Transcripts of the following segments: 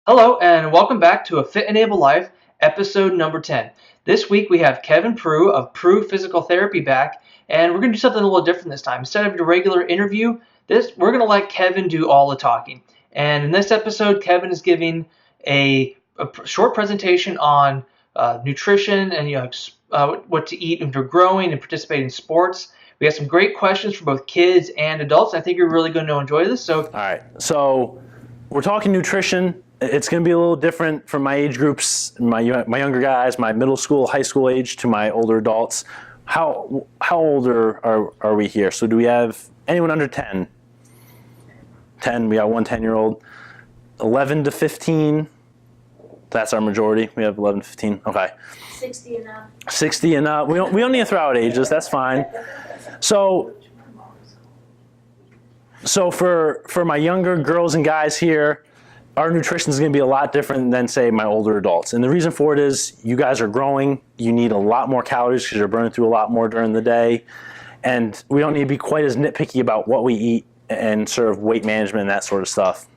Hello, and welcome back to A Fit and Able Life, episode number 10. This week we have Kevin Prue of Prue Physical Therapy back, and we're going to do something a little different this time. Instead of a regular interview, we're going to let Kevin do all the talking. And in this episode, Kevin is giving a short presentation on nutrition and what to eat when you're growing and participating in sports. We have some great questions for both kids and adults. I think you're really going to enjoy this. All right, so we're talking nutrition. It's going to be a little different from my age groups, my younger guys, my middle school, high school age to my older adults. How old are we here? So do we have anyone under 10? 10, we got one 10-year-old. 11 to 15, that's our majority. We have 11 to 15, okay. 60 and up. 60 and up. We don't need to throw out ages, that's fine. So for my younger girls and guys here, our nutrition is going to be a lot different than, say, my older adults. And the reason for it is you guys are growing. You need a lot more calories because you're burning through a lot more during the day. And we don't need to be quite as nitpicky about what we eat and sort of weight management and that sort of stuff.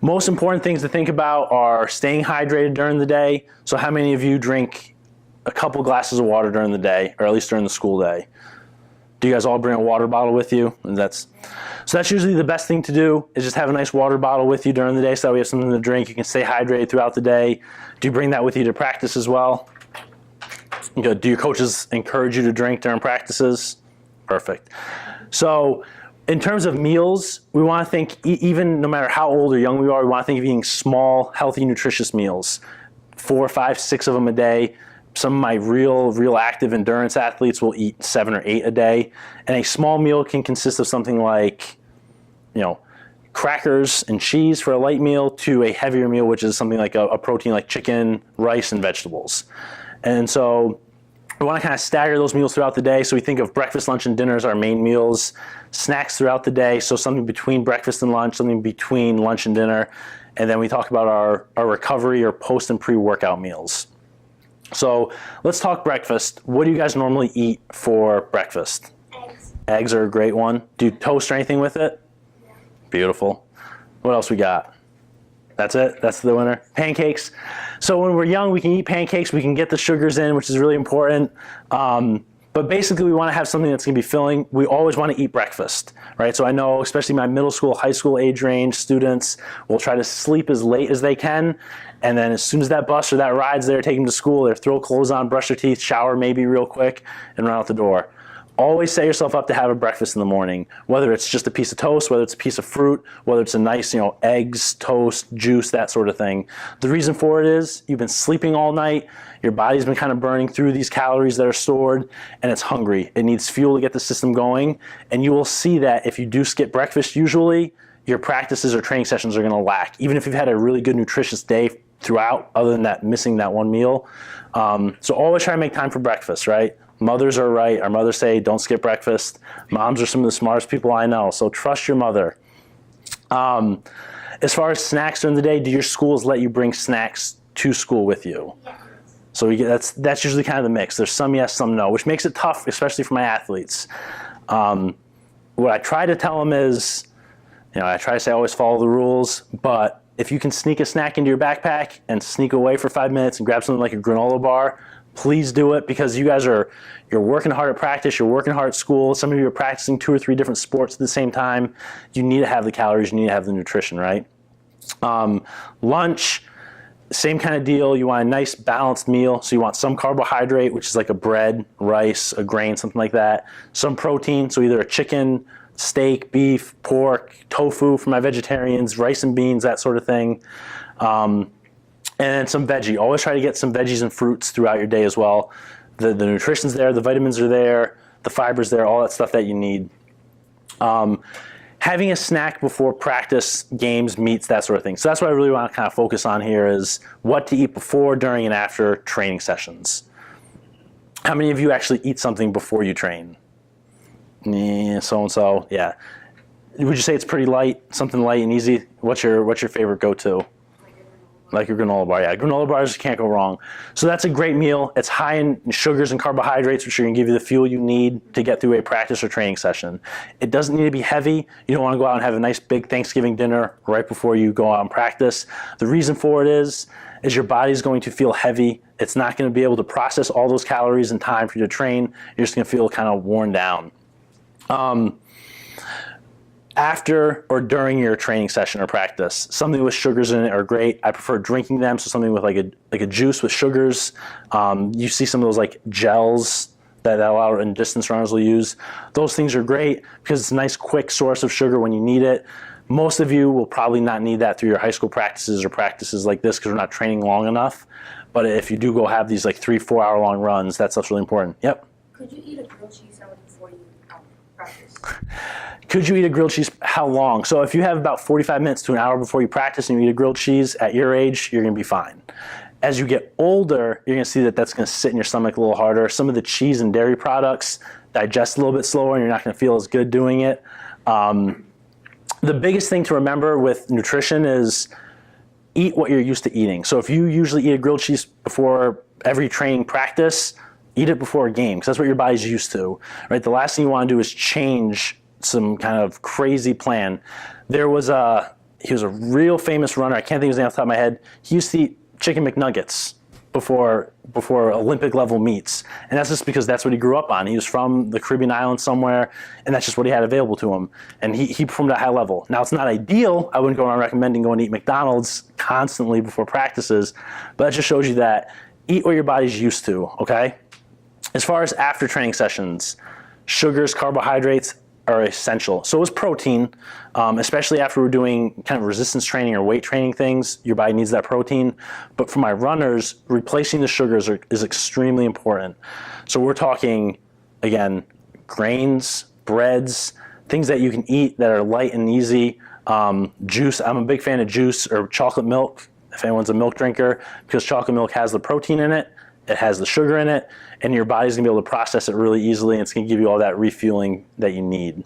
Most important things to think about are staying hydrated during the day. So how many of you drink a couple glasses of water during the day, or at least during the school day? Do you guys all bring a water bottle with you? And that's usually the best thing to do, is just have a nice water bottle with you during the day so that we have something to drink. You can stay hydrated throughout the day. Do you bring that with you to practice as well? Do your coaches encourage you to drink during practices? Perfect. So in terms of meals, we want to think, even no matter how old or young we are, we want to think of eating small, healthy, nutritious meals. 4, 5, 6 of them a day. Some of my real active endurance athletes will eat 7 or 8 a day. And a small meal can consist of something like, crackers and cheese for a light meal, to a heavier meal, which is something like a protein like chicken, rice, and vegetables. And so we want to kind of stagger those meals throughout the day. So we think of breakfast, lunch, and dinner as our main meals, snacks throughout the day, so something between breakfast and lunch, something between lunch and dinner. And then we talk about our recovery or post and pre-workout meals. So let's talk breakfast. What do you guys normally eat for breakfast? Eggs. Eggs are a great one. Do you toast or anything with it? Yeah. Beautiful. What else we got? That's it? That's the winner? Pancakes. So when we're young, we can eat pancakes. We can get the sugars in, which is really important. But basically, we want to have something that's going to be filling. We always want to eat breakfast, right? So I know, especially my middle school, high school age range students will try to sleep as late as they can. And then as soon as that bus or that ride's there, take them to school, they throw clothes on, brush their teeth, shower maybe real quick, and run out the door. Always set yourself up to have a breakfast in the morning, whether it's just a piece of toast, whether it's a piece of fruit, whether it's a nice, eggs, toast, juice, that sort of thing. The reason for it is you've been sleeping all night, your body's been kind of burning through these calories that are stored, and it's hungry. It needs fuel to get the system going, and you will see that if you do skip breakfast, usually your practices or training sessions are going to lack, even if you've had a really good nutritious day throughout, other than that missing that one meal. So always try to make time for breakfast, right? Mothers are right. Our mothers say don't skip breakfast. Moms are some of the smartest people I know, so trust your mother. As far as snacks during the day, do your schools let you bring snacks to school with you? Yes. So that's usually kind of the mix. There's some yes, some no, which makes it tough, especially for my athletes. What I try to tell them is, I try to say always follow the rules, but if you can sneak a snack into your backpack and sneak away for 5 minutes and grab something like a granola bar, please do it, because you're working hard at practice, you're working hard at school. Some of you are practicing 2 or 3 different sports at the same time. You need to have the calories, you need to have the nutrition, right? Lunch, same kind of deal. You want a nice balanced meal. So you want some carbohydrate, which is like a bread, rice, a grain, something like that. Some protein, so either a chicken, steak, beef, pork, tofu for my vegetarians, rice and beans, that sort of thing. And some veggie. Always try to get some veggies and fruits throughout your day as well. The nutrition's there, the vitamins are there, the fiber's there, all that stuff that you need. Having a snack before practice, games, meets, that sort of thing. So that's what I really want to kind of focus on here, is what to eat before, during, and after training sessions. How many of you actually eat something before you train? So-and-so, yeah. Would you say it's pretty light, something light and easy? What's your favorite go-to? Like a granola Like your granola bar, yeah. Granola bars can't go wrong. So that's a great meal. It's high in sugars and carbohydrates, which are going to give you the fuel you need to get through a practice or training session. It doesn't need to be heavy. You don't want to go out and have a nice big Thanksgiving dinner right before you go out and practice. The reason for it is your body's going to feel heavy. It's not going to be able to process all those calories in time for you to train. You're just going to feel kind of worn down. After or during your training session or practice, something with sugars in it are great. I prefer drinking them, so something with like a juice with sugars. You see some of those like gels that a lot of distance runners will use. Those things are great because it's a nice quick source of sugar when you need it. Most of you will probably not need that through your high school practices or practices like this because we're not training long enough. But if you do go have these like 3-4 hour long runs, that stuff's really important. Yep. Could you eat a grilled cheese sandwich before you practice? Could you eat a grilled cheese? How long? So if you have about 45 minutes to an hour before you practice and you eat a grilled cheese at your age, you're going to be fine. As you get older, you're going to see that that's going to sit in your stomach a little harder. Some of the cheese and dairy products digest a little bit slower and you're not going to feel as good doing it. The biggest thing to remember with nutrition is eat what you're used to eating. So if you usually eat a grilled cheese before every training practice, eat it before a game because that's what your body's used to, right? The last thing you want to do is change some kind of crazy plan. He was a real famous runner. I can't think of his name off the top of my head. He used to eat chicken McNuggets before Olympic level meets. And that's just because that's what he grew up on. He was from the Caribbean islands somewhere, and that's just what he had available to him. And he performed at a high level. Now, it's not ideal. I wouldn't go around recommending going to eat McDonald's constantly before practices, but that just shows you that eat what your body's used to, okay? As far as after training sessions, sugars, carbohydrates, are essential. So is protein, especially after we're doing kind of resistance training or weight training things. Your body needs that protein. But for my runners, replacing the sugars is extremely important. So we're talking, again, grains, breads, things that you can eat that are light and easy. Juice, I'm a big fan of juice or chocolate milk, if anyone's a milk drinker, because chocolate milk has the protein in it. It has the sugar in it, and your body's gonna be able to process it really easily, and it's gonna give you all that refueling that you need.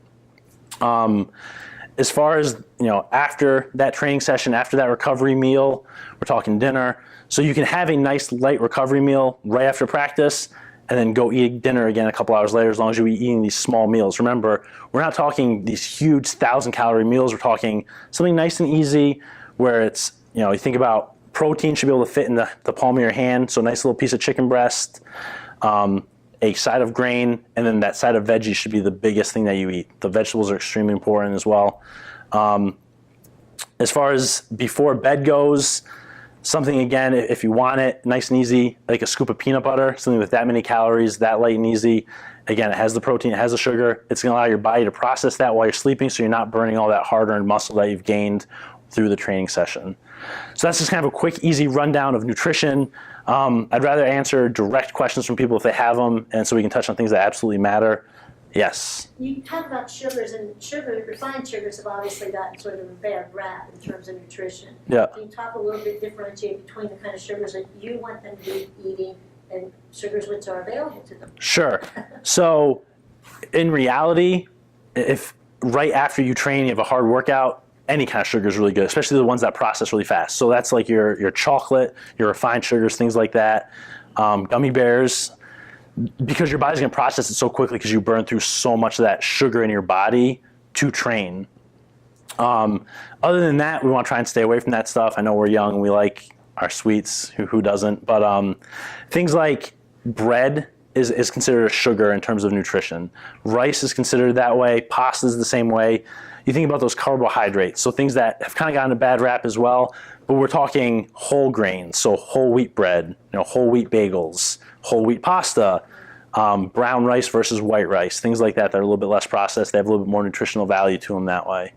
As far as, after that training session, after that recovery meal, we're talking dinner. So you can have a nice light recovery meal right after practice, and then go eat dinner again a couple hours later, as long as you're eating these small meals. Remember, we're not talking these huge 1,000-calorie meals. We're talking something nice and easy, where it's, you think about protein should be able to fit in the palm of your hand. So a nice little piece of chicken breast, a side of grain, and then that side of veggies should be the biggest thing that you eat. The vegetables are extremely important as well. As far as before bed goes, something, again, if you want it, nice and easy, like a scoop of peanut butter, something with that many calories, that light and easy. Again, it has the protein, it has the sugar. It's gonna allow your body to process that while you're sleeping, so you're not burning all that hard-earned muscle that you've gained through the training session. So that's just kind of a quick, easy rundown of nutrition. I'd rather answer direct questions from people if they have them, and so we can touch on things that absolutely matter. Yes? You talk about sugars, and refined sugars have obviously gotten sort of a bad rap in terms of nutrition. Yeah. Can you talk a little bit, differentiate between the kind of sugars that you want them to be eating and sugars which are available to them? Sure. So in reality, if right after you train, you have a hard workout, any kind of sugar is really good, especially the ones that process really fast. So that's like your chocolate, your refined sugars, things like that. Gummy bears, because your body's gonna process it so quickly because you burn through so much of that sugar in your body to train. Other than that, we wanna try and stay away from that stuff. I know we're young and we like our sweets, who doesn't? But things like bread is considered a sugar in terms of nutrition. Rice is considered that way, pasta is the same way. You think about those carbohydrates, so things that have kind of gotten a bad rap as well, but we're talking whole grains, so whole wheat bread, whole wheat bagels, whole wheat pasta, brown rice versus white rice, things like that that are a little bit less processed. They have a little bit more nutritional value to them that way.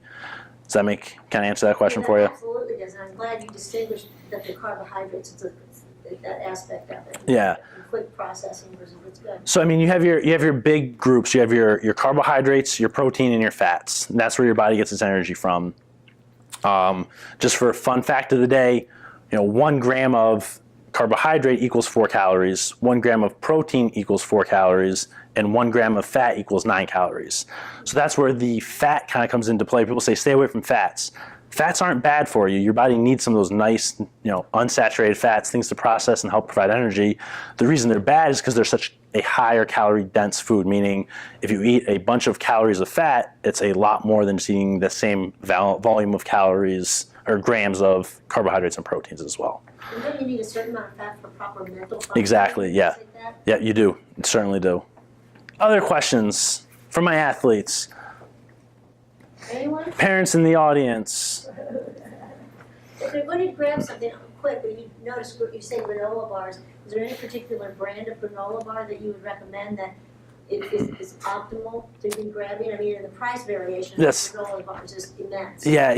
Does that kind of answer that question for you? Absolutely does, and I'm glad you distinguished that the carbohydrates, that aspect of it. Yeah. Quick processing versus what's good. So you have your big groups. You have your carbohydrates, your protein, and your fats. And that's where your body gets its energy from. Just for a fun fact of the day, 1 gram of carbohydrate equals 4 calories, 1 gram of protein equals 4 calories, and 1 gram of fat equals 9 calories. So that's where the fat kind of comes into play. People say stay away from fats. Fats aren't bad for you. Your body needs some of those nice, unsaturated fats, things to process and help provide energy. The reason they're bad is because they're such a higher calorie dense food, meaning if you eat a bunch of calories of fat, it's a lot more than just eating the same volume of calories or grams of carbohydrates and proteins as well. And don't you need a certain amount of fat for proper mental function? Exactly, yeah. Like that? Yeah, you do. You certainly do. Other questions from my athletes? Anyone? Parents in the audience. If they're going to grab something quick, but you notice you say granola bars, is there any particular brand of granola bar that you would recommend that is optimal to be grabbing? I mean, the price variation of granola bars is immense. Yeah,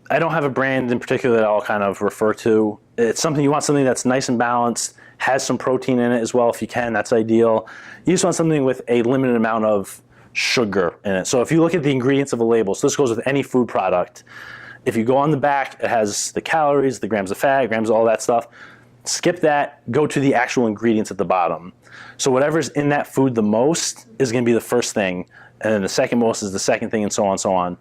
I don't have a brand in particular that I'll kind of refer to. It's something, you want something that's nice and balanced, has some protein in it as well if you can, that's ideal. You just want something with a limited amount of sugar in it. So if you look at the ingredients of a label, so this goes with any food product, if you go on the back, it has the calories, the grams of fat, grams of all that stuff. Skip that, go to the actual ingredients at the bottom. So whatever's in that food the most is going to be the first thing, and then the second most is the second thing, and so on and so on.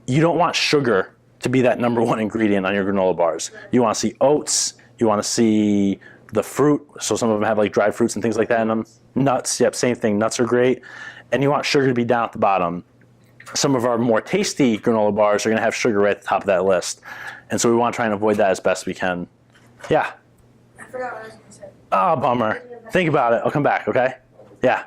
You don't want sugar to be that number one ingredient on your granola bars. You want to see oats, you want to see the fruit, so some of them have like dried fruits and things like that in them. Nuts, yep, same thing, nuts are great. And you want sugar to be down at the bottom. Some of our more tasty granola bars are going to have sugar right at the top of that list. And so we want to try and avoid that as best we can. Yeah. I forgot what I was going to say. Oh, bummer. Think about it. I'll come back, okay? Yeah.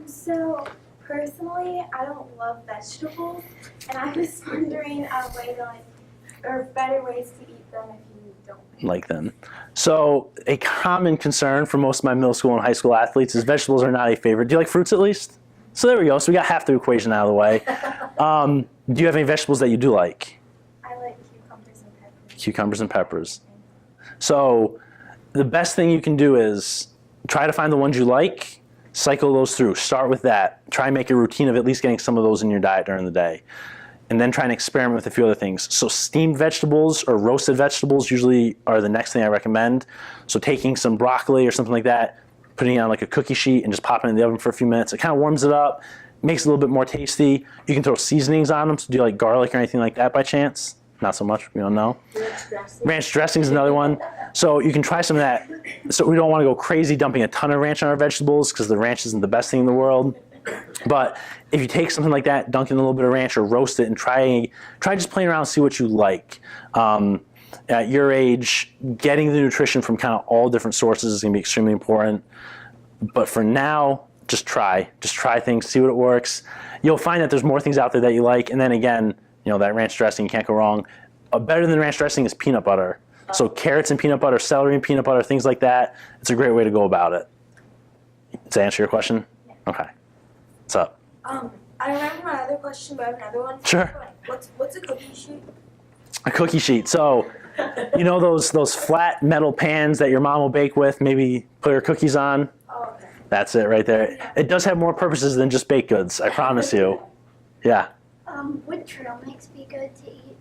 So personally, I don't love vegetables, and I was wondering a way to or better ways to eat them if you don't like them. So a common concern for most of my middle school and high school athletes is vegetables are not a favorite. Do you like fruits at least? So there we go. So we got half the equation out of the way. Do you have any vegetables that you do like? I like cucumbers and peppers. Cucumbers and peppers. So the best thing you can do is try to find the ones you like, cycle those through. Start with that. Try and make a routine of at least getting some of those in your diet during the day. And then try and experiment with a few other things. So steamed vegetables or roasted vegetables usually are the next thing I recommend. So taking some broccoli or something like that, putting it on like a cookie sheet and just popping it in the oven for a few minutes. It kind of warms it up, makes it a little bit more tasty. You can throw seasonings on them. So do you like garlic or anything like that by chance? Not so much, we don't know. Ranch dressing is another one. So you can try some of that. So we don't want to go crazy dumping a ton of ranch on our vegetables because the ranch isn't the best thing in the world. But if you take something like that, dunk in a little bit of ranch or roast it and try just playing around and see what you like. At your age, getting the nutrition from kind of all different sources is going to be extremely important. But for now, just try things, see what it works. You'll find that there's more things out there that you like. And then again, that ranch dressing, you can't go wrong. Better than ranch dressing is peanut butter. So carrots and peanut butter, celery and peanut butter, things like that. It's a great way to go about it. Does that answer your question? Yeah. Okay. What's up? I remember my other question, but I have another one. Sure. What's a cookie sheet? A cookie sheet. So, those flat metal pans that your mom will bake with, maybe put her cookies on? Oh, okay. That's it right there. It does have more purposes than just baked goods, I promise you. Yeah. Would trail mix be good to eat?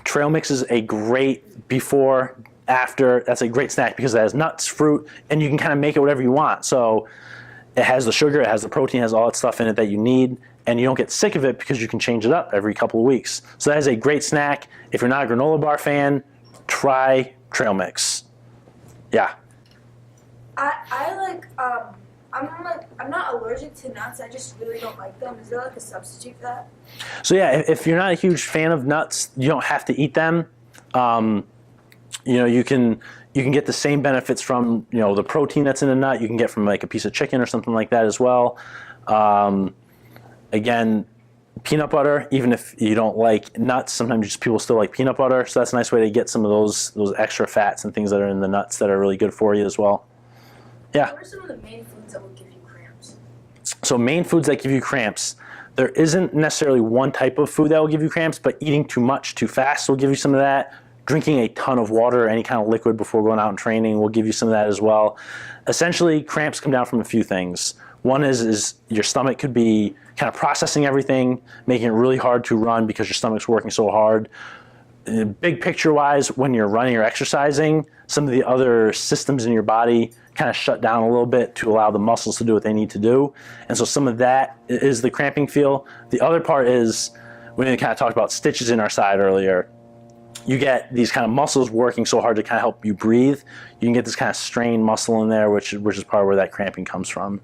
Trail mix is a great before, after, that's a great snack because it has nuts, fruit, and you can kind of make it whatever you want. So it has the sugar, it has the protein, it has all that stuff in it that you need, and you don't get sick of it because you can change it up every couple of weeks. So that is a great snack. If you're not a granola bar fan, try trail mix. Yeah. I'm not allergic to nuts. I just really don't like them. Is there like a substitute for that? So yeah, if you're not a huge fan of nuts, you don't have to eat them. You can get the same benefits from the protein that's in a nut. You can get from like a piece of chicken or something like that as well. Again, peanut butter. Even if you don't like nuts, sometimes people still like peanut butter. So that's a nice way to get some of those extra fats and things that are in the nuts that are really good for you as well. Yeah. What are some of the main foods that will give you cramps? So main foods that give you cramps. There isn't necessarily one type of food that will give you cramps, but eating too much too fast will give you some of that. Drinking a ton of water or any kind of liquid before going out and training will give you some of that as well. Essentially, cramps come down from a few things. One is your stomach could be kind of processing everything, making it really hard to run because your stomach's working so hard. Big picture-wise, when you're running or exercising, some of the other systems in your body kind of shut down a little bit to allow the muscles to do what they need to do. And so some of that is the cramping feel. The other part is we kind of talked about stitches in our side earlier. You get these kind of muscles working so hard to kind of help you breathe. You can get this kind of strained muscle in there, which is part of where that cramping comes from.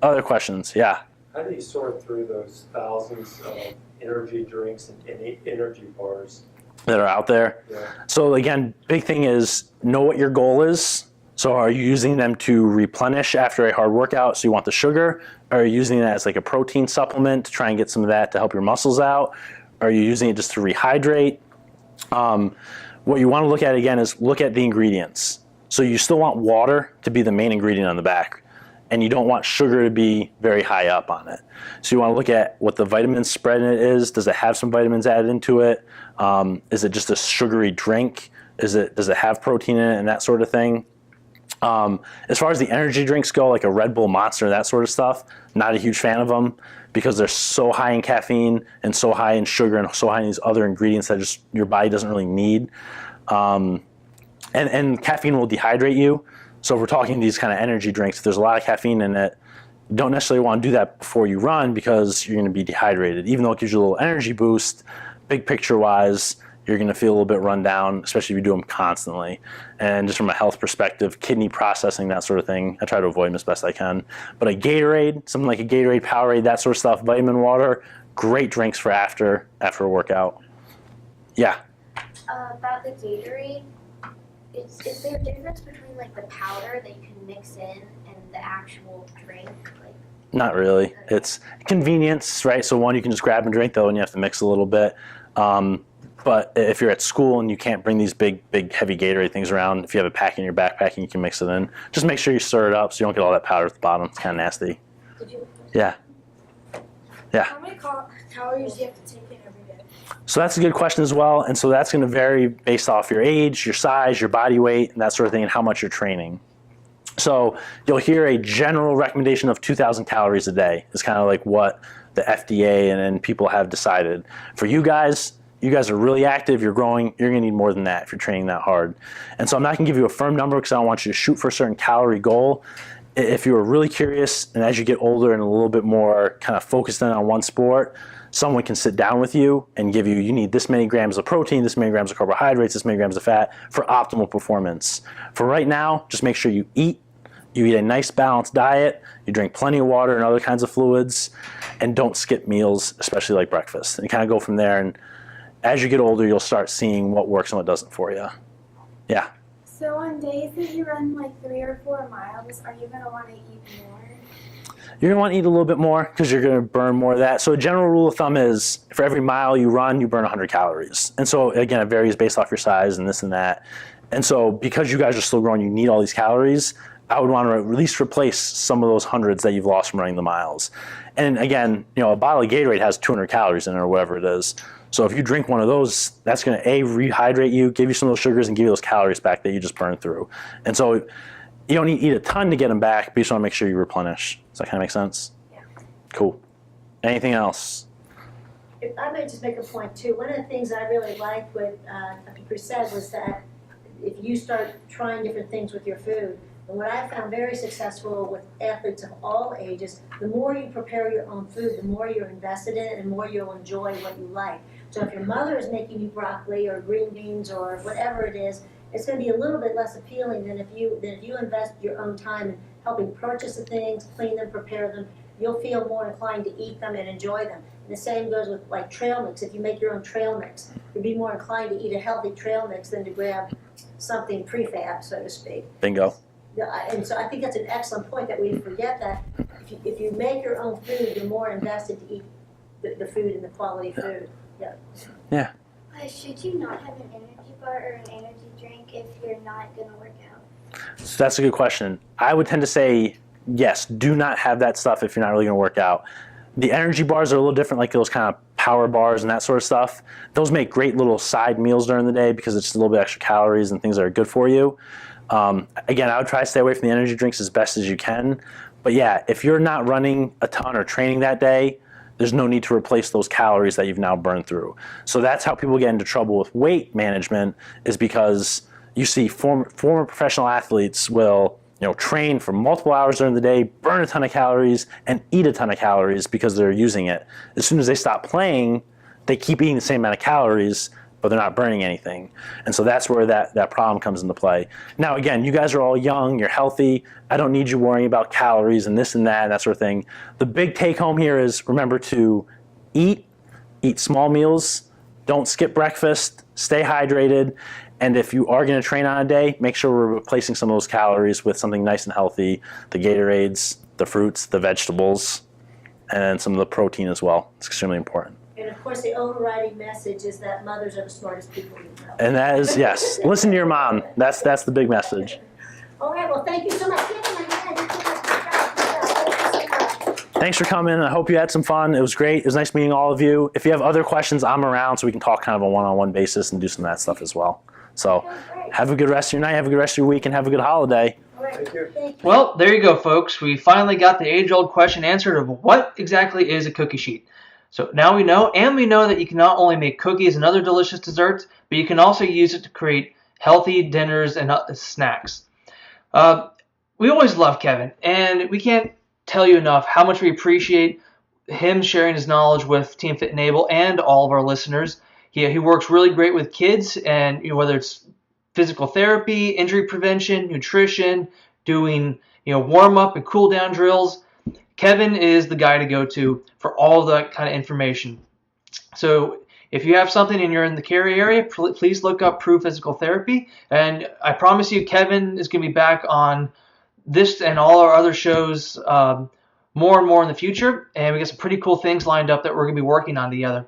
Other questions? Yeah. How do you sort through those thousands of energy drinks and energy bars that are out there? Yeah. So again, big thing is know what your goal is. So are you using them to replenish after a hard workout, so you want the sugar? Or are you using it as like a protein supplement to try and get some of that to help your muscles out? Or are you using it just to rehydrate? What you want to look at again is look at the ingredients. So you still want water to be the main ingredient on the back, and you don't want sugar to be very high up on it. So you want to look at what the vitamin spread in it is. Does it have some vitamins added into it? Is it just a sugary drink? Does it have protein in it and that sort of thing? As far as the energy drinks go, like a Red Bull, Monster, that sort of stuff, not a huge fan of them because they're so high in caffeine and so high in sugar and so high in these other ingredients that just your body doesn't really need. And caffeine will dehydrate you. So if we're talking these kind of energy drinks, if there's a lot of caffeine in it, you don't necessarily want to do that before you run because you're going to be dehydrated. Even though it gives you a little energy boost, big picture wise, you're going to feel a little bit run down, especially if you do them constantly. And just from a health perspective, kidney processing, that sort of thing, I try to avoid them as best I can. But a Gatorade, something like a Gatorade, Powerade, that sort of stuff, vitamin water, great drinks for after a workout. Yeah? About the Gatorade, is there a difference between like the powder that you can mix in and the actual drink? Like, not really. It's convenience, right? So one, you can just grab and drink, though, and you have to mix a little bit. But if you're at school and you can't bring these big, heavy Gatorade things around, if you have a pack in your backpack and you can mix it in, just make sure you stir it up so you don't get all that powder at the bottom. It's kind of nasty. Yeah. How many calories do you have to take in every day? So that's a good question as well. And so that's going to vary based off your age, your size, your body weight, and that sort of thing, and how much you're training. So you'll hear a general recommendation of 2,000 calories a day. It's kind of like what the FDA and people have decided. For you guys are really active, you're growing, you're going to need more than that if you're training that hard. And so I'm not going to give you a firm number because I don't want you to shoot for a certain calorie goal. If you are really curious and as you get older and a little bit more kind of focused in on one sport, someone can sit down with you and give you need this many grams of protein, this many grams of carbohydrates, this many grams of fat for optimal performance. For right now, just make sure you eat a nice balanced diet, you drink plenty of water and other kinds of fluids, and don't skip meals, especially like breakfast. And you kind of go from there, and as you get older, you'll start seeing what works and what doesn't for you. Yeah? So on days that you run like 3 or 4 miles, are you going to want to eat more? You're going to want to eat a little bit more because you're going to burn more of that. So a general rule of thumb is for every mile you run, you burn 100 calories. And so again, it varies based off your size and this and that. And so because you guys are still growing, you need all these calories, I would want to at least replace some of those hundreds that you've lost from running the miles. And again, a bottle of Gatorade has 200 calories in it or whatever it is. So if you drink one of those, that's going to rehydrate you, give you some of those sugars, and give you those calories back that you just burned through. And so you don't need to eat a ton to get them back, but you just want to make sure you replenish. Does that kind of make sense? Yeah. Cool. Anything else? If I may just make a point too. One of the things I really liked what Dr. Prue said was that if you start trying different things with your food, and what I found very successful with athletes of all ages, the more you prepare your own food, the more you're invested in it, and the more you'll enjoy what you like. So if your mother is making you broccoli or green beans or whatever it is, it's going to be a little bit less appealing than if you invest your own time in helping purchase the things, clean them, prepare them. You'll feel more inclined to eat them and enjoy them. And the same goes with like trail mix. If you make your own trail mix, you'll be more inclined to eat a healthy trail mix than to grab something prefab, so to speak. Bingo. And so I think that's an excellent point that we forget that if you make your own food, you're more invested to eat the food and the quality food. Yeah. Should you not have an energy bar or an energy drink if you're not going to work out? So that's a good question. I would tend to say yes, do not have that stuff if you're not really going to work out. The energy bars are a little different, like those kind of power bars and that sort of stuff. Those make great little side meals during the day because it's just a little bit extra calories and things that are good for you. Again, I would try to stay away from the energy drinks as best as you can. But yeah, if you're not running a ton or training that day, there's no need to replace those calories that you've now burned through. So that's how people get into trouble with weight management, is because you see former professional athletes will train for multiple hours during the day, burn a ton of calories, and eat a ton of calories because they're using it. As soon as they stop playing, they keep eating the same amount of calories, but they're not burning anything. And so that's where that problem comes into play. Now, again, you guys are all young, you're healthy. I don't need you worrying about calories and this and that sort of thing. The big take home here is remember to eat small meals, don't skip breakfast, stay hydrated. And if you are going to train on a day, make sure we're replacing some of those calories with something nice and healthy, the Gatorades, the fruits, the vegetables, and some of the protein as well. It's extremely important. And of course, the overriding message is that mothers are the smartest people you know. And that is, yes, listen to your mom. That's the big message. All right, well, thank you so much. Thanks for coming. I hope you had some fun. It was great. It was nice meeting all of you. If you have other questions, I'm around so we can talk kind of a one-on-one basis and do some of that stuff as well. So have a good rest of your night, have a good rest of your week, and have a good holiday. Thank you. Well, there you go, folks. We finally got the age-old question answered of what exactly is a cookie sheet. So now we know, and we know that you can not only make cookies and other delicious desserts, but you can also use it to create healthy dinners and snacks. We always love Kevin, and we can't tell you enough how much we appreciate him sharing his knowledge with Team Fit Enable and all of our listeners. He works really great with kids, and whether it's physical therapy, injury prevention, nutrition, doing warm-up and cool-down drills. Kevin is the guy to go to for all that kind of information. So if you have something and you're in the Cary area, please look up Prue Physical Therapy. And I promise you, Kevin is going to be back on this and all our other shows more and more in the future. And we got some pretty cool things lined up that we're going to be working on together.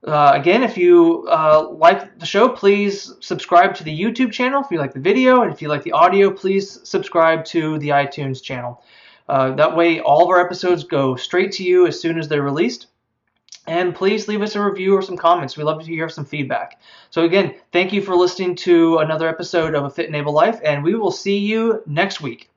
Again, if you like the show, please subscribe to the YouTube channel if you like the video. And if you like the audio, please subscribe to the iTunes channel. That way, all of our episodes go straight to you as soon as they're released. And please leave us a review or some comments. We'd love to hear some feedback. So again, thank you for listening to another episode of A Fit Enable Life, and we will see you next week.